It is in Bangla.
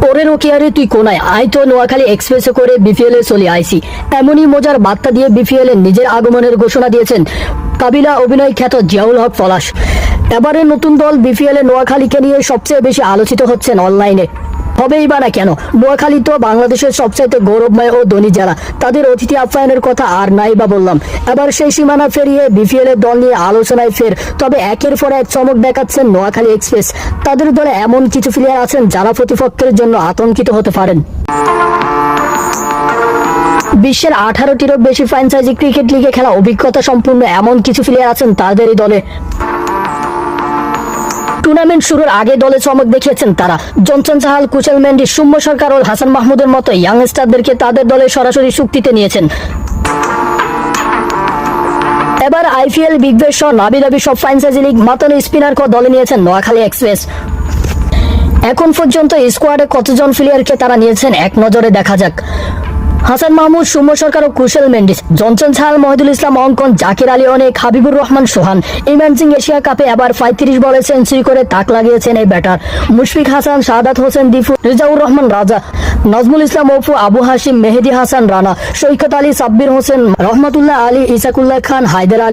ওরে রোকিয়ারে তুই কোনায় আয় তো নোয়াখালী এক্সপ্রেসে করে বিপিএল এ চলে আইসি। এমনই মজার বার্তা দিয়ে বিপিএল এ নিজের আগমনের ঘোষণা দিয়েছেন কাবিলা অভিনয় খ্যাত জিয়াউল হক পলাশ। এবারে নতুন দল বিপিএল এ নোয়াখালীকে নিয়ে সবচেয়ে বেশি আলোচিত হচ্ছেন অনলাইনে। হবেই বা না কেন, নোয়াখালী তো বাংলাদেশের সবচাইতে গৌরবময় ও ধনী জেলা, তাদের অতিথি আপ্যায়নের কথা আর নাই বা বললাম। এবার সেই সীমানা ফেরিয়ে বিপিএল এর দল নিয়ে আলোচনায় ফের, তবে একের পর এক চমক দেখাচ্ছেন নোয়াখালী এক্সপ্রেস। তাদের দলে এমন কিছু প্লেয়ার আছেন যারা প্রতিপক্ষের জন্য আতঙ্কিত হতে পারেন। বিশ্বের 18টিরও বেশি ফ্র্যাঞ্চাইজি ক্রিকেট লিগে খেলা অভিজ্ঞতা সম্পূর্ণ এমন কিছু প্লেয়ার আছেন তাদেরই দলে। টুর্নামেন্ট শুরুর আগে দলে চমক দেখিয়েছেন তারা। জনসন চাহাল, কুশল মেন্ডিস, সৌম্য সরকার ও হাসান মাহমুদের মতো ইয়াংস্টারদেরকে তাদের দলে সরাসরি চুক্তিতে নিয়েছেন। এবার আইপিএল, বিগ ব্যাশ সহ নাবি দাবি সব ফ্র্যাঞ্চাইজি লিগ মাতানো স্পিনারকে দলে নিয়েছেন নোয়াখালী এক্সপ্রেস। এখন পর্যন্ত স্কোয়াডে কতজন প্লেয়ারকে তারা নিয়েছেন এক নজরে দেখা যাক। হাসান মাহমুদ, সৌম্য সরকার ও কুশল মেন্ডিস, জনসন চাহাল, মহিদুল ইসলাম অঙ্কন, জাকির আলী অনেক, হাবিবুর রহমান সোহান। ইমরান সিং এশিয়া কাপে এবার 35 বলে সেঞ্চুরি করে তাক লাগিয়েছেন এই ব্যাটার। মুশফিক হাসান, শাহাদাত হোসেন দীপু, রিজাউর রহমান রাজা, নাজমুল ইসলাম অপু, আবু হাশিম, মেহেদি হাসান রানা, সৈকত আলী, সাব্বির হোসেন, রহমতুল্লাহ আলী, ইসাকুল্লাহ খান, হায়দার আলী।